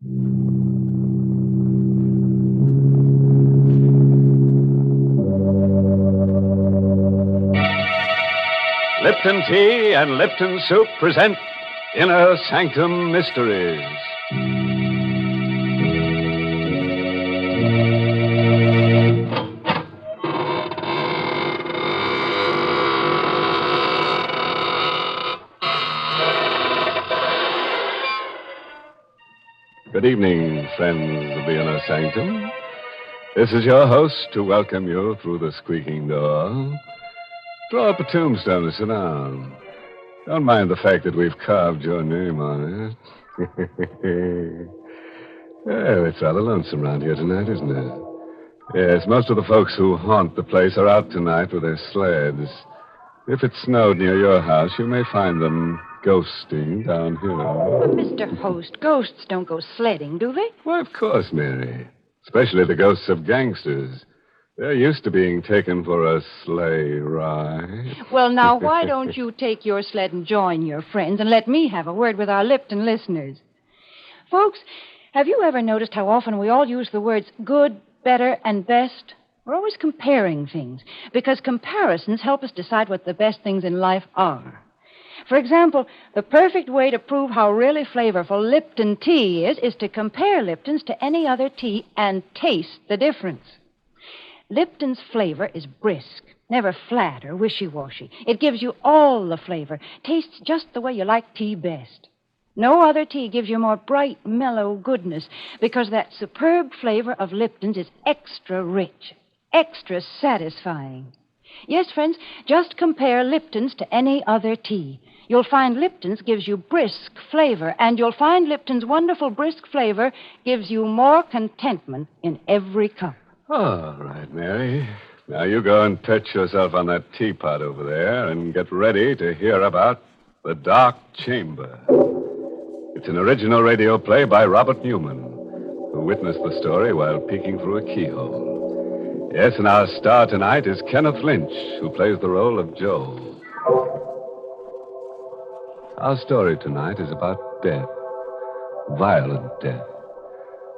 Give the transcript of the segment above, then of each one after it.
Lipton Tea and Lipton Soup present Inner Sanctum Mysteries. Good evening, friends of the Inner Sanctum. This is your host to welcome you through the squeaking door. Draw up a tombstone and sit down. Don't mind the fact that we've carved your name on it. Well, it's rather lonesome around here tonight, isn't it? Yes, most of the folks who haunt the place are out tonight with their sleds. If it snowed near your house, you may find them ghosting down here. But, Mr. Host, ghosts don't go sledding, do they? Why, of course, Mary. Especially the ghosts of gangsters. They're used to being taken for a sleigh ride. Well, now, why don't you take your sled and join your friends and let me have a word with our Lipton listeners? Folks, have you ever noticed how often we all use the words good, better, and best? We're always comparing things, because comparisons help us decide what the best things in life are. For example, the perfect way to prove how really flavorful Lipton tea is to compare Lipton's to any other tea and taste the difference. Lipton's flavor is brisk, never flat or wishy-washy. It gives you all the flavor, tastes just the way you like tea best. No other tea gives you more bright, mellow goodness, because that superb flavor of Lipton's is extra rich, extra satisfying. Yes, friends, just compare Lipton's to any other tea. You'll find Lipton's gives you brisk flavor, and you'll find Lipton's wonderful brisk flavor gives you more contentment in every cup. All right, Mary. Now you go and perch yourself on that teapot over there and get ready to hear about The Dark Chamber. It's an original radio play by Robert Newman, who witnessed the story while peeking through a keyhole. Yes, and our star tonight is Kenneth Lynch, who plays the role of Joe. Our story tonight is about death, violent death,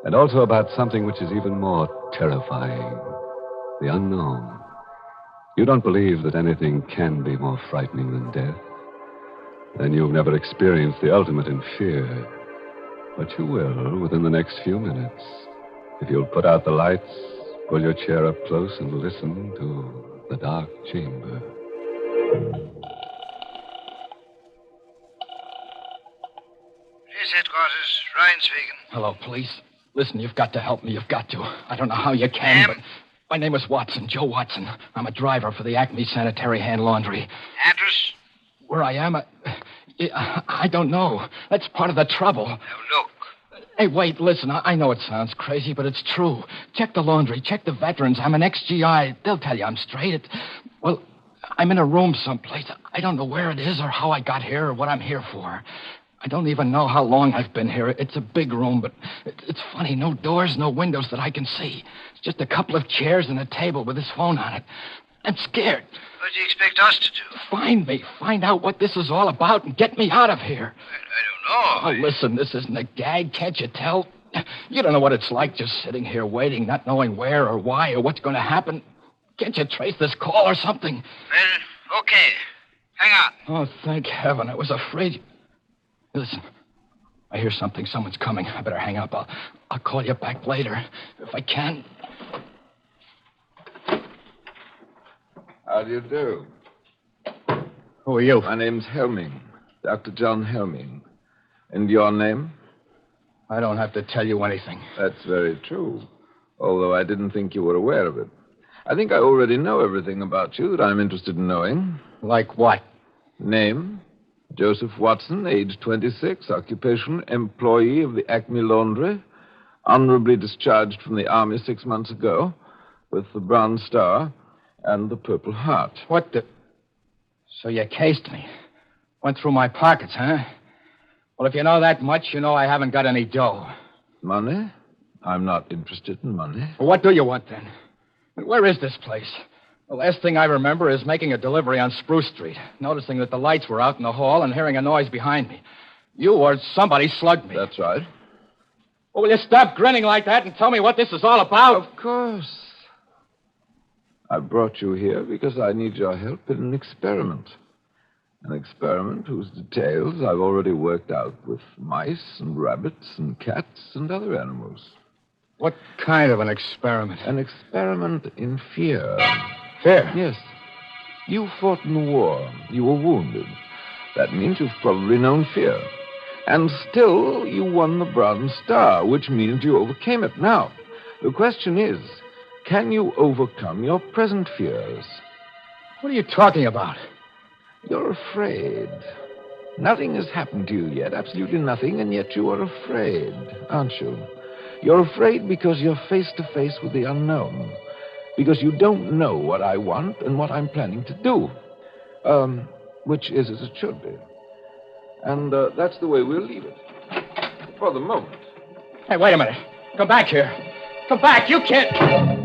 and also about something which is even more terrifying, the unknown. You don't believe that anything can be more frightening than death? Then you've never experienced the ultimate in fear. But you will within the next few minutes. If you'll put out the lights, pull your chair up close, and listen to The Dark Chamber. Police headquarters, Ryan speaking. Hello, police. Listen, you've got to help me. You've got to. I don't know how you can, but my name is Watson, Joe Watson. I'm a driver for the Acme Sanitary Hand Laundry. Address? Where I am, I don't know. That's part of the trouble. Now, look. Hey, wait, listen. I know it sounds crazy, but it's true. Check the laundry. Check the veterans. I'm an ex-GI. They'll tell you I'm straight. Well, I'm in a room someplace. I don't know where it is or how I got here or what I'm here for. I don't even know how long I've been here. It's a big room, but it's funny. No doors, no windows that I can see. It's just a couple of chairs and a table with this phone on it. I'm scared. What do you expect us to do? Find me. Find out what this is all about and get me out of here. I don't know. Oh, listen, this isn't a gag. Can't you tell? You don't know what it's like just sitting here waiting, not knowing where or why or what's going to happen. Can't you trace this call or something? Well, okay. Hang on. Oh, thank heaven. I was afraid. Listen, I hear something. Someone's coming. I better hang up. I'll call you back later, if I can. How do you do? Who are you? My name's Helming, Dr. John Helming. And your name? I don't have to tell you anything. That's very true, although I didn't think you were aware of it. I think I already know everything about you that I'm interested in knowing. Like what? Name? Joseph Watson, age 26, occupation, employee of the Acme Laundry, honorably discharged from the Army 6 months ago, with the Bronze Star and the Purple Heart. What the... So you cased me. Went through my pockets, huh? Well, if you know that much, you know I haven't got any dough. Money? I'm not interested in money. Well, what do you want, then? And where is this place? The last thing I remember is making a delivery on Spruce Street, noticing that the lights were out in the hall and hearing a noise behind me. You or somebody slugged me. That's right. Well, will you stop grinning like that and tell me what this is all about? Of course. I brought you here because I need your help in an experiment. An experiment whose details I've already worked out with mice and rabbits and cats and other animals. What kind of an experiment? An experiment in fear. Fear? Yes. You fought in the war. You were wounded. That means you've probably known fear. And still, you won the Bronze Star, which means you overcame it. Now, the question is, can you overcome your present fears? What are you talking about? You're afraid. Nothing has happened to you yet, absolutely nothing, and yet you are afraid, aren't you? You're afraid because you're face to face with the unknown. Because you don't know what I want and what I'm planning to do. Which is as it should be. And that's the way we'll leave it. For the moment. Hey, wait a minute. Come back here. Come back. You can't...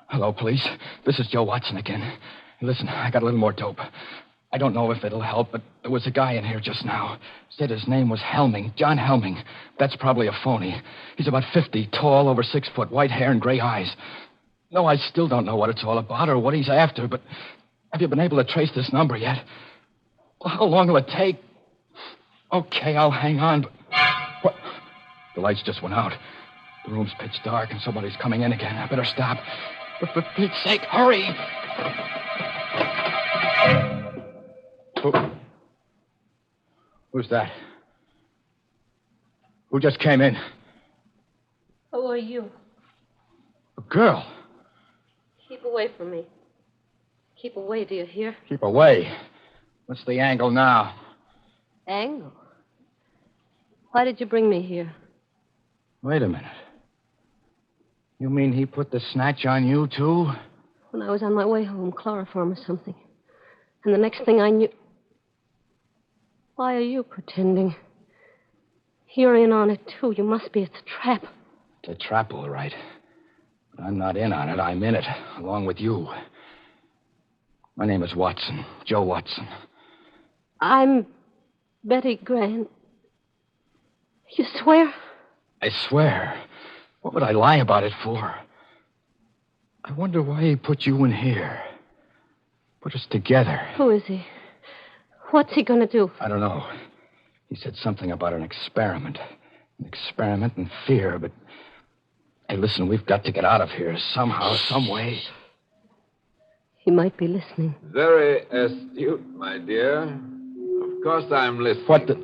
Hello, police. This is Joe Watson again. Listen, I got a little more dope. I don't know if it'll help, but there was a guy in here just now. Said his name was Helming, John Helming. That's probably a phony. He's about 50, tall, over 6 foot, white hair and gray eyes. No, I still don't know what it's all about or what he's after, but have you been able to trace this number yet? Well, how long will it take? Okay, I'll hang on, but... What? The lights just went out. The room's pitch dark and somebody's coming in again. I better stop. But for Pete's sake, hurry! Who's that? Who just came in? Who are you? A girl. Keep away from me. Keep away, do you hear? Keep away. What's the angle now? Angle? Why did you bring me here? Wait a minute. You mean he put the snatch on you, too? When I was on my way home, chloroform or something. And the next thing I knew... Why are you pretending? You're in on it, too. You must be. It's a trap. It's a trap, all right. But I'm not in on it. I'm in it, along with you. My name is Watson. Joe Watson. I'm Betty Grant. You swear? I swear. What would I lie about it for? I wonder why he put you in here. Put us together. Who is he? What's he going to do? I don't know. He said something about an experiment. An experiment in fear, but... Hey, listen, we've got to get out of here somehow, some way. He might be listening. Very astute, my dear. Of course I'm listening. What the...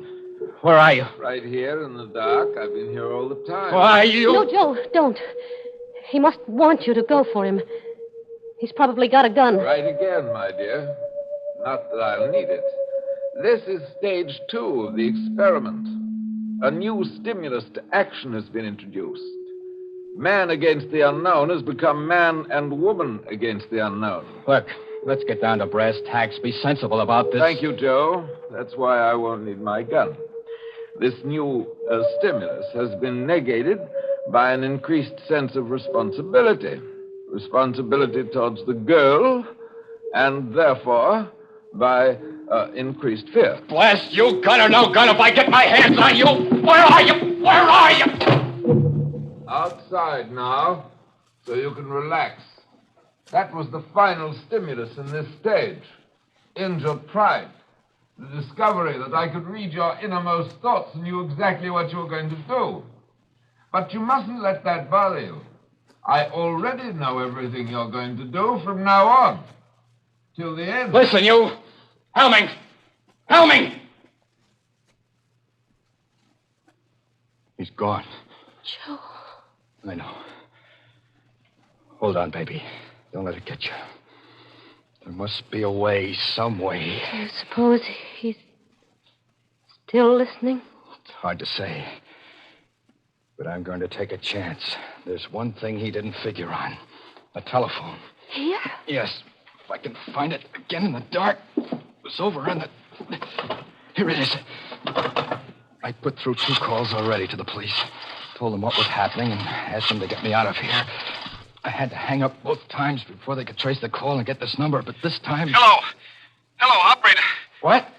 Where are you? Right here in the dark. I've been here all the time. Why, you... No, Joe, don't. He must want you to go for him. He's probably got a gun. Right again, my dear. Not that I'll need it. This is stage 2 of the experiment. A new stimulus to action has been introduced. Man against the unknown has become man and woman against the unknown. Look, let's get down to brass tacks. Be sensible about this. Thank you, Joe. That's why I won't need my gun. This new stimulus has been negated by an increased sense of responsibility. Responsibility towards the girl, and therefore by increased fear. Blast you, gun or no gun, if I get my hands on you! Where are you? Where are you? Outside now, so you can relax. That was the final stimulus in this stage. Injured pride. The discovery that I could read your innermost thoughts and knew exactly what you were going to do. But you mustn't let that bother you. I already know everything you're going to do from now on. Till the end. Listen, you! Helming! Helming! He's gone. Joe. I know. Hold on, baby. Don't let it get you. There must be a way, some way. Do you suppose he's still listening? It's hard to say. But I'm going to take a chance. There's one thing he didn't figure on. A telephone. Here? Yes. If I can find it again in the dark. It was over on the... Here it is. I put through 2 calls already to the police. Told them what was happening and asked them to get me out of here. I had to hang up both times before they could trace the call and get this number, but this time... Hello. Hello, operator. What?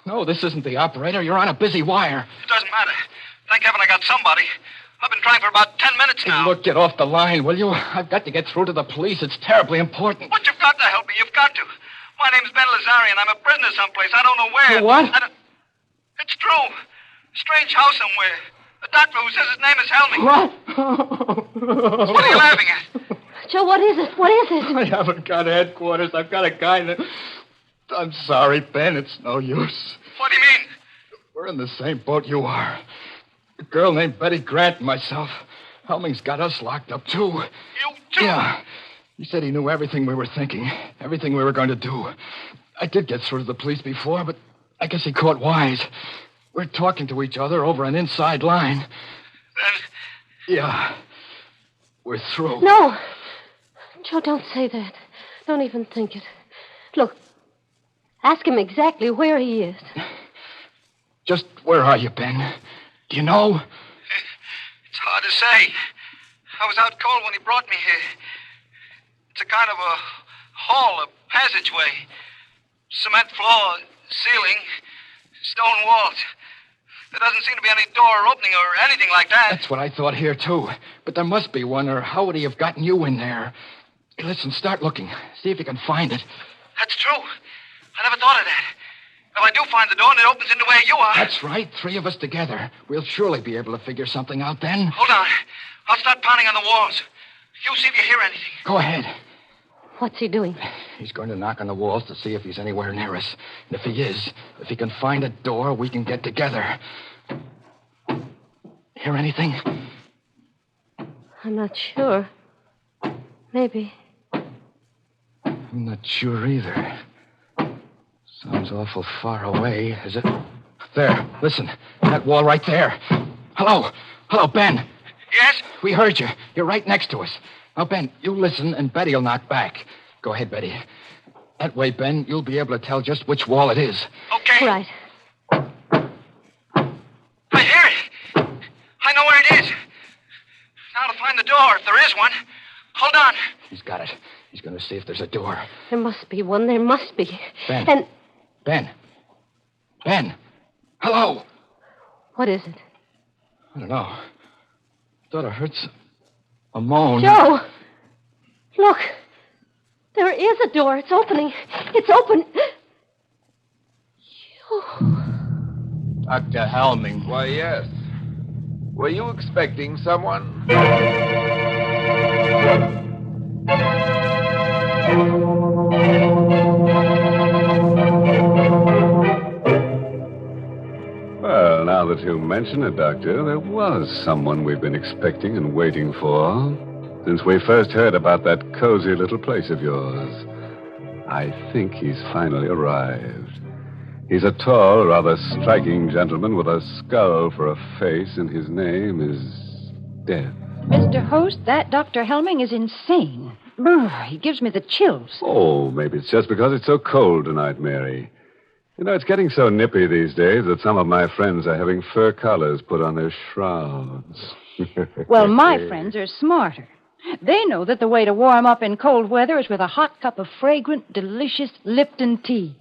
No, this isn't the operator. You're on a busy wire. It doesn't matter. Thank heaven I got somebody. I've been trying for about 10 minutes now. Look, get off the line, will you? I've got to get through to the police. It's terribly important. But you've got to help me. You've got to. My name's Ben Lazarian. I'm a prisoner someplace. I don't know where. What? It's true. A strange house somewhere. A doctor who says his name is Helming. What? What are you laughing at? Joe, what is it? What is it? I haven't got headquarters. I've got a guy that... I'm sorry, Ben. It's no use. What do you mean? We're in the same boat you are. A girl named Betty Grant and myself. Helming's got us locked up, too. You too? Yeah. He said he knew everything we were thinking, everything we were going to do. I did get through to the police before, but I guess he caught wise. We're talking to each other over an inside line. Then... Yeah. We're through. No. Joe, don't say that. Don't even think it. Look, ask him exactly where he is. Just where are you, Ben? Do you know? It's hard to say. I was out cold when he brought me here. It's a kind of a hall, a passageway. Cement floor, ceiling, stone walls. There doesn't seem to be any door or opening or anything like that. That's what I thought here, too. But there must be one, or how would he have gotten you in there? Hey, listen, start looking. See if you can find it. That's true. I never thought of that. If I do find the door and it opens into where you are... That's right. 3 of us together. We'll surely be able to figure something out then. Hold on. I'll start pounding on the walls. You see if you hear anything. Go ahead. What's he doing? He's going to knock on the walls to see if he's anywhere near us. And if he is, if he can find a door, we can get together. Hear anything? I'm not sure. Maybe. I'm not sure either. Sounds awful far away, is it? There, listen. That wall right there. Hello. Hello, Ben. Yes? We heard you. You're right next to us. Now, Ben, you listen, and Betty'll knock back. Go ahead, Betty. That way, Ben, you'll be able to tell just which wall it is. Okay. Right. I hear it. I know where it is. Now to find the door, if there is one. Hold on. He's got it. He's going to see if there's a door. There must be one. There must be. Ben. And Ben. Ben. Hello. what is it? I don't know. Thought I heard a moan. Joe! Look. There is a door. It's opening. It's open. Joe. Dr. Helming. Why, yes. Were you expecting someone? Well, now that you mention it, Doctor, there was someone we've been expecting and waiting for since we first heard about that cozy little place of yours. I think he's finally arrived. He's a tall, rather striking gentleman with a skull for a face, and his name is Death. Mr. Host, that Dr. Helming is insane. Brr, he gives me the chills. Oh, maybe it's just because it's so cold tonight, Mary. You know, it's getting so nippy these days that some of my friends are having fur collars put on their shrouds. Well, my friends are smarter. They know that the way to warm up in cold weather is with a hot cup of fragrant, delicious Lipton tea.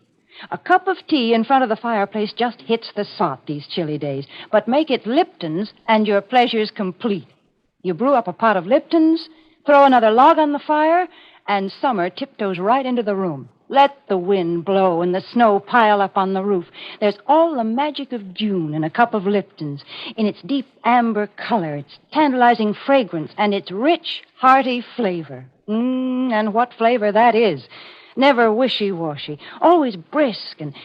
A cup of tea in front of the fireplace just hits the spot these chilly days. But make it Lipton's and your pleasure's complete. You brew up a pot of Lipton's, throw another log on the fire, and summer tiptoes right into the room. Let the wind blow and the snow pile up on the roof. There's all the magic of June in a cup of Lipton's, in its deep amber color, its tantalizing fragrance, and its rich, hearty flavor. And what flavor that is. Never wishy-washy, always brisk and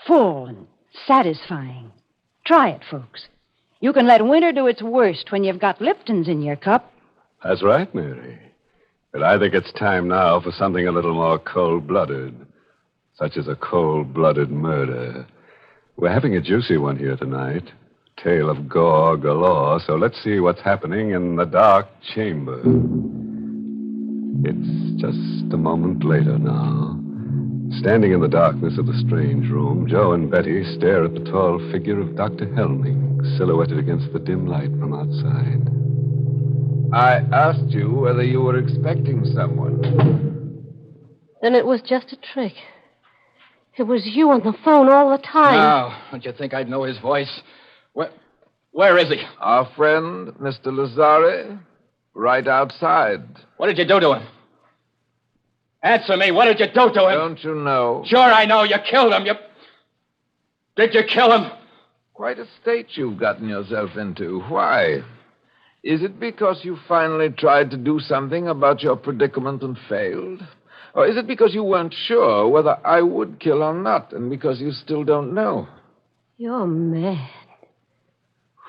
full and satisfying. Try it, folks. You can let winter do its worst when you've got Lipton's in your cup. That's right, Mary. But I think it's time now for something a little more cold-blooded, such as a cold-blooded murder. We're having a juicy one here tonight. Tale of gore galore, so let's see what's happening in the dark chamber. It's just a moment later now. Standing in the darkness of the strange room, Joe and Betty stare at the tall figure of Dr. Helming, silhouetted against the dim light from outside. I asked you whether you were expecting someone. Then it was just a trick. It was you on the phone all the time. Now, don't you think I'd know his voice? Where is he? Our friend, Mr. Lazare, right outside. What did you do to him? Answer me. What did you do to him? Don't you know? Sure, I know. You killed him. Did you kill him? Quite a state you've gotten yourself into. Why? Is it because you finally tried to do something about your predicament and failed? Or is it because you weren't sure whether I would kill or not, and because you still don't know? You're mad.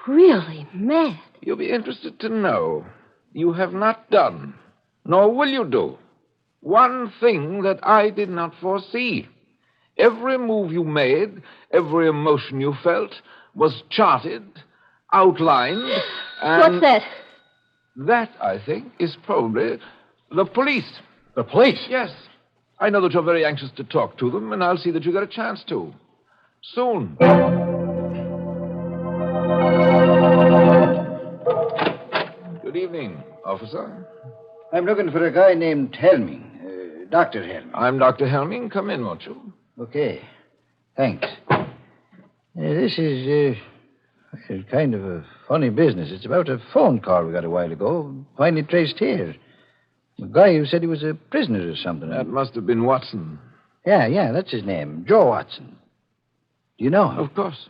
Really mad. You'll be interested to know you have not done, nor will you do, one thing that I did not foresee. Every move you made, every emotion you felt, was charted, outlined, and... What's that? That, I think, is probably the police. The police? Yes. I know that you're very anxious to talk to them, and I'll see that you get a chance to. Soon. Good evening, officer. I'm looking for a guy named Helming. Dr. Helming. I'm Dr. Helming. Come in, won't you? Okay. Thanks. This is kind of a funny business. It's about a phone call we got a while ago, finally traced here. The guy who said he was a prisoner or something. That must have been Watson. Yeah, that's his name. Joe Watson. Do you know him? Of course.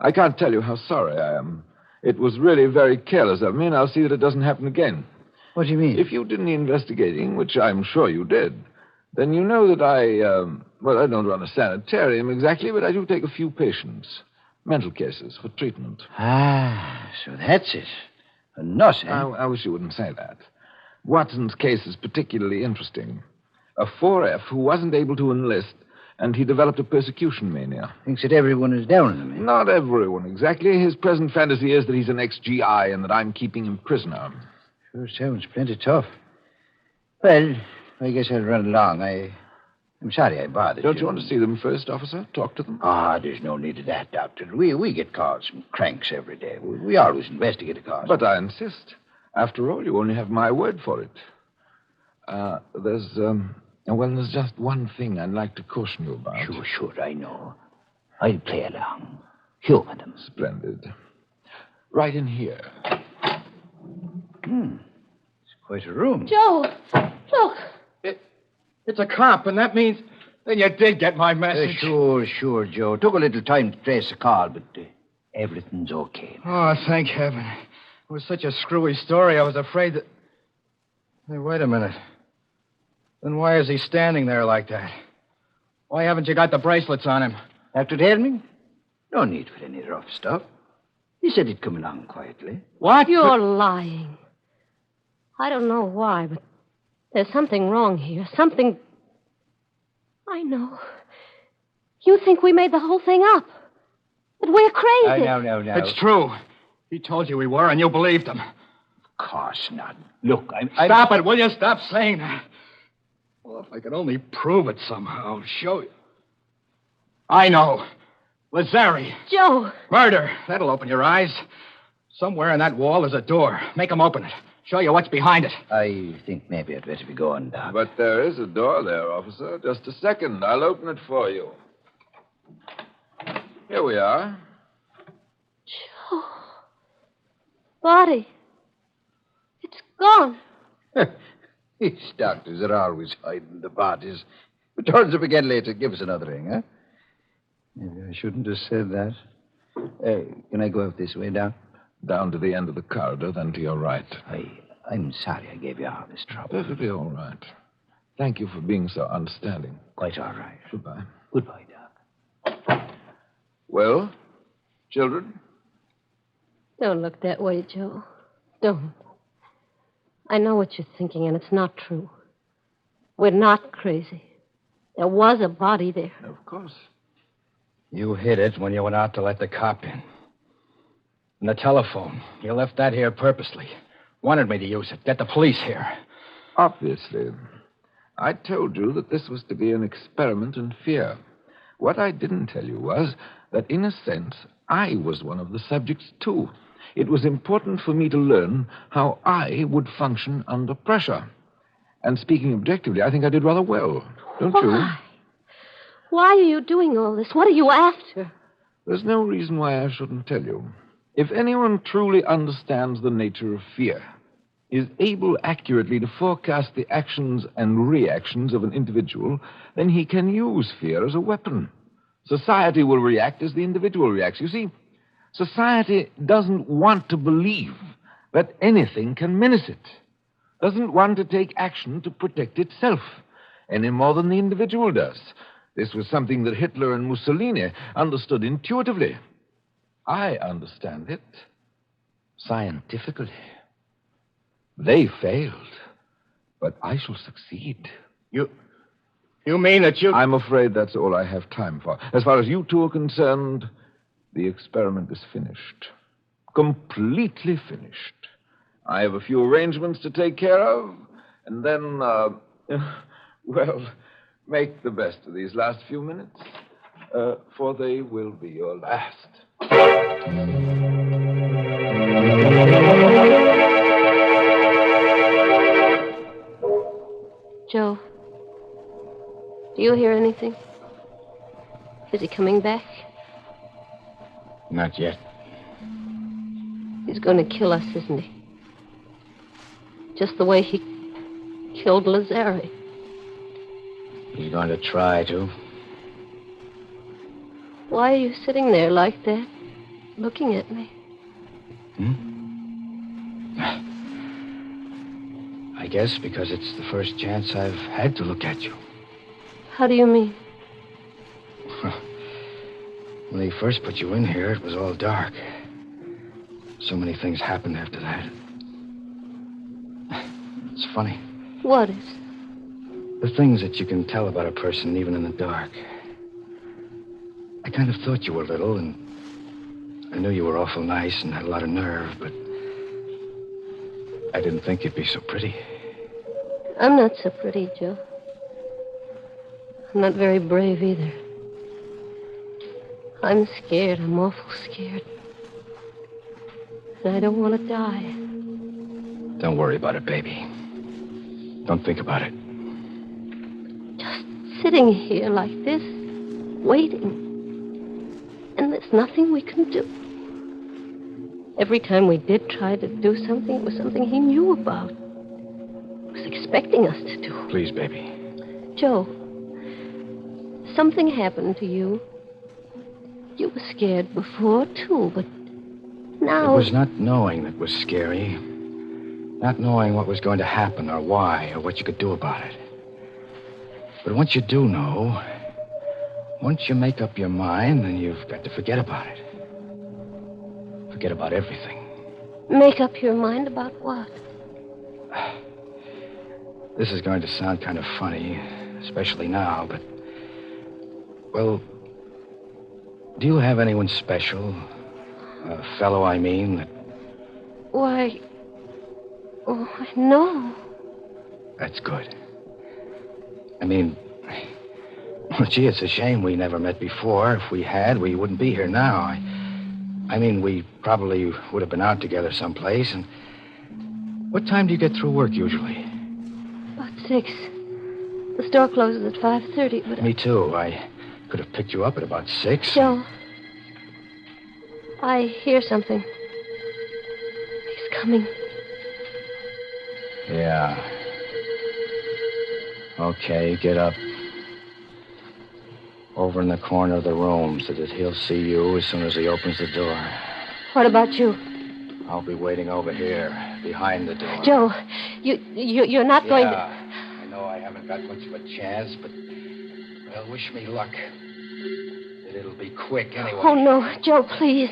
I can't tell you how sorry I am. It was really very careless of me, and I'll see that it doesn't happen again. What do you mean? If you did any investigating, which I'm sure you did, then you know that I don't run a sanitarium exactly, but I do take a few patients, mental cases, for treatment. Ah, so that's it. A nut, eh? I wish you wouldn't say that. Watson's case is particularly interesting. A 4F who wasn't able to enlist, and he developed a persecution mania. Thinks that everyone is down on him, eh? Not everyone, exactly. His present fantasy is that he's an ex-GI and that I'm keeping him prisoner. Sure sounds plenty tough. Well, I guess I'll run along. I'm sorry I bothered you. Don't you want to see them first, officer? Talk to them? There's no need of that, Doctor. We get calls from cranks every day. We always investigate a cause. But I insist. After all, you only have my word for it. There's just one thing I'd like to caution you about. Sure, I know. I'll play along. Humor them. Splendid. Right in here. It's quite a room. Joe, look. It's a cop, and that means... Then you did get my message. Sure, Joe. Took a little time to trace the call, but everything's okay. Oh, thank heaven. It was such a screwy story, I was afraid that... Hey, wait a minute. Then why is he standing there like that? Why haven't you got the bracelets on him? Dr. Helming? No need for any rough stuff. He said he'd come along quietly. What? You're lying. I don't know why, but there's something wrong here. Something... I know. You think we made the whole thing up. That we're crazy. No. It's true. He told you we were, and you believed him. Of course not. Look, I'm... Stop it, will you? Stop saying that. Well, if I could only prove it somehow, show you. I know. Lazari. Joe. Murder. That'll open your eyes. Somewhere in that wall is a door. Make him open it. Show you what's behind it. I think maybe I'd better be going, Doc. But there is a door there, officer. Just a second. I'll open it for you. Here we are. Joe. Body. It's gone. These doctors are always hiding the bodies. It turns up again later. Give us another ring, huh? Maybe I shouldn't have said that. Can I go out this way, Doc? Down to the end of the corridor, then to your right. I'm sorry I gave you all this trouble. Perfectly all right. Thank you for being so understanding. Quite all right. Goodbye. Goodbye, Doc. Well, children? Don't look that way, Joe. Don't. I know what you're thinking, and it's not true. We're not crazy. There was a body there. Of course. You hid it when you went out to let the cop in. And the telephone. You left that here purposely. Wanted me to use it. Get the police here. Obviously. I told you that this was to be an experiment in fear. What I didn't tell you was that, in a sense, I was one of the subjects, too. It was important for me to learn how I would function under pressure. And speaking objectively, I think I did rather well. Don't you? Why? Why are you doing all this? What are you after? There's no reason why I shouldn't tell you. If anyone truly understands the nature of fear, is able accurately to forecast the actions and reactions of an individual, then he can use fear as a weapon. Society will react as the individual reacts. You see, society doesn't want to believe that anything can menace it. Doesn't want to take action to protect itself any more than the individual does. This was something that Hitler and Mussolini understood intuitively. I understand it scientifically. They failed, but I shall succeed. You mean that you... I'm afraid that's all I have time for. As far as you two are concerned, the experiment is finished. Completely finished. I have a few arrangements to take care of, and then, well, make the best of these last few minutes, for they will be your last. Joe, do you hear anything? Is he coming back? Not yet. He's going to kill us, isn't he? Just the way he killed Lazare. He's going to try to. Why are you sitting there like that, looking at me? I guess because it's the first chance I've had to look at you. How do you mean? When they first put you in here, it was all dark. So many things happened after that. It's funny. What is? The things that you can tell about a person even in the dark. I kind of thought you were little, and I knew you were awful nice and had a lot of nerve, but I didn't think you'd be so pretty. I'm not so pretty, Joe. I'm not very brave either. I'm scared. I'm awful scared. And I don't want to die. Don't worry about it, baby. Don't think about it. Just sitting here like this, waiting. And there's nothing we can do. Every time we did try to do something, it was something he knew about. He was expecting us to do. Please, baby. Joe, something happened to you. You were scared before, too, but now... It was not knowing that was scary. Not knowing what was going to happen or why or what you could do about it. But once you do know, once you make up your mind, then you've got to forget about it. Forget about everything. Make up your mind about what? This is going to sound kind of funny, especially now, but... Well, do you have anyone special? A fellow, I mean, that... Why... Oh, no. That's good. I mean... Well, gee, it's a shame we never met before. If we had, we wouldn't be here now. I mean, we probably would have been out together someplace, and... What time do you get through work, usually? About 6. The store closes at 5:30, but... Me too. I could have picked you up at about 6. Joe, I hear something. He's coming. Yeah. Okay, get up. Over in the corner of the room so that he'll see you as soon as he opens the door. What about you? I'll be waiting over here, behind the door. Joe, you're not going to... I know I haven't got much of a chance, but... Well, wish me luck. It'll be quick anyway. Oh, no. Joe, please.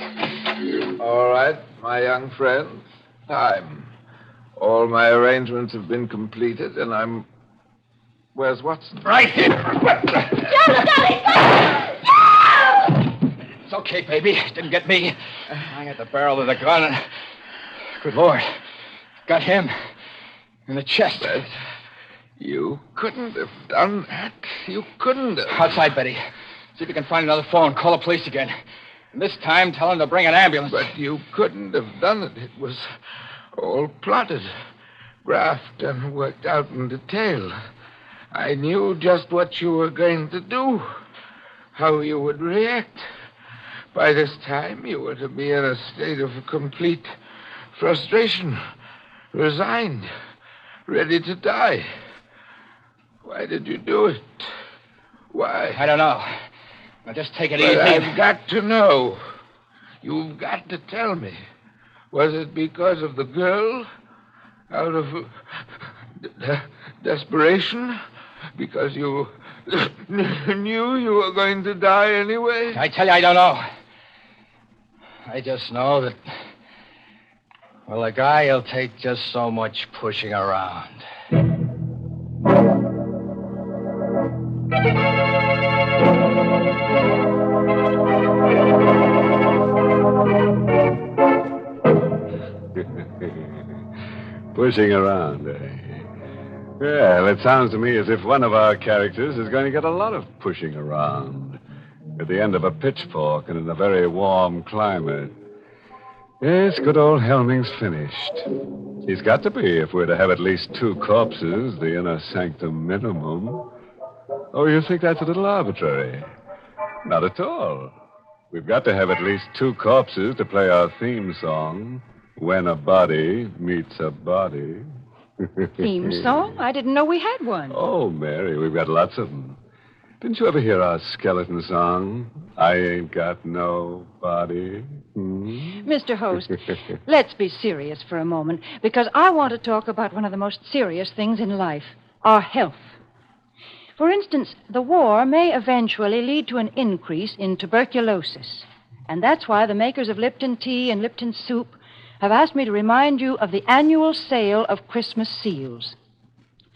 All right, my young friend. Time. All my arrangements have been completed, and I'm... Where's Watson? Right here. Joe, look out! It's okay, baby. Didn't get me. I got the barrel of the gun and... Good Lord. Got him. In the chest. But you couldn't have done that. You couldn't have. Outside, Betty. See if you can find another phone. Call the police again. And this time, tell him to bring an ambulance. But you couldn't have done it. It was all plotted, graphed, and worked out in detail. I knew just what you were going to do, how you would react. By this time, you were to be in a state of complete frustration, resigned, ready to die. Why did you do it? Why? I don't know. Now, just take it But easy. I've got to know. You've got to tell me. Was it because of the girl? Out of desperation? Because you knew you were going to die anyway? I tell you, I don't know. I just know that, well, a guy will take just so much pushing around. Pushing around, eh? Well, it sounds to me as if one of our characters is going to get a lot of pushing around at the end of a pitchfork and in a very warm climate. Yes, good old Helming's finished. He's got to be if we're to have at least 2 corpses, the inner sanctum minimum. Oh, you think that's a little arbitrary? Not at all. We've got to have at least 2 corpses to play our theme song, When a Body Meets a Body. Theme song? I didn't know we had one. Oh, Mary, we've got lots of them. Didn't you ever hear our skeleton song? I ain't got no body. Mr. Host, let's be serious for a moment, because I want to talk about one of the most serious things in life, our health. For instance, the war may eventually lead to an increase in tuberculosis. And that's why the makers of Lipton tea and Lipton soup have asked me to remind you of the annual sale of Christmas seals.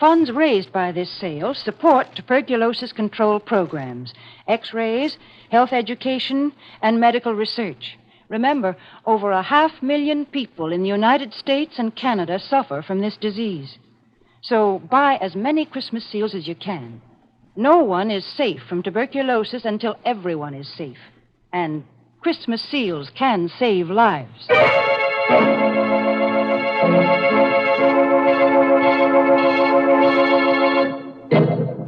Funds raised by this sale support tuberculosis control programs, X-rays, health education, and medical research. Remember, over 500,000 people in the United States and Canada suffer from this disease. So buy as many Christmas seals as you can. No one is safe from tuberculosis until everyone is safe. And Christmas seals can save lives.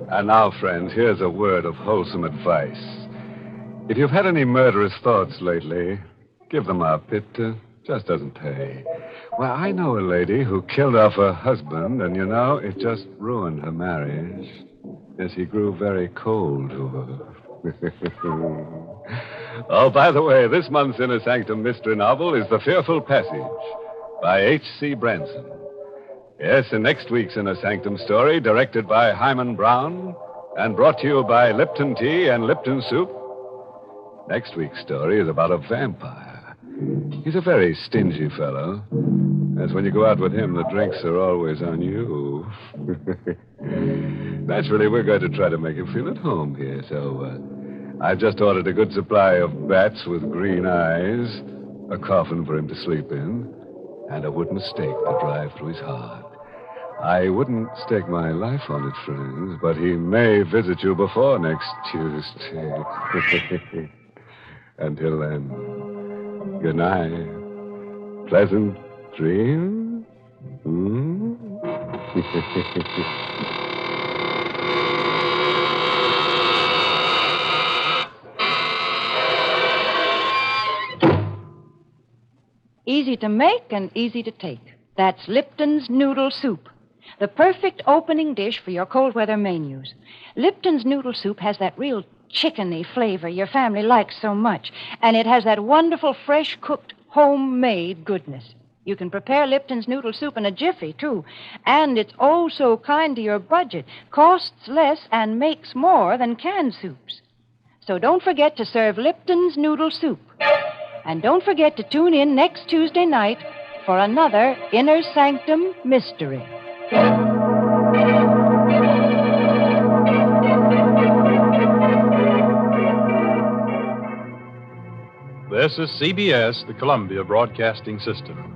And now, friends, here's a word of wholesome advice. If you've had any murderous thoughts lately, give them up. It just doesn't pay. Well, I know a lady who killed off her husband, and, it just ruined her marriage. Yes, he grew very cold to her. Oh, by the way, this month's Inner Sanctum mystery novel is The Fearful Passage by H.C. Branson. Yes, and next week's Inner Sanctum story, directed by Hyman Brown and brought to you by Lipton Tea and Lipton Soup. Next week's story is about a vampire. He's a very stingy fellow. As when you go out with him, the drinks are always on you. Naturally, we're going to try to make him feel at home here, so I've just ordered a good supply of bats with green eyes, a coffin for him to sleep in, and a wooden stake to drive through his heart. I wouldn't stake my life on it, friends, but he may visit you before next Tuesday. Until then, good night. Pleasant dreams. Easy to make and easy to take. That's Lipton's Noodle Soup, the perfect opening dish for your cold weather menus. Lipton's Noodle Soup has that real chickeny flavor your family likes so much, and it has that wonderful fresh cooked homemade goodness. You can prepare Lipton's Noodle Soup in a jiffy, too, and it's oh so kind to your budget, costs less and makes more than canned soups. So don't forget to serve Lipton's Noodle Soup. And don't forget to tune in next Tuesday night for another Inner Sanctum mystery. This is CBS, the Columbia Broadcasting System.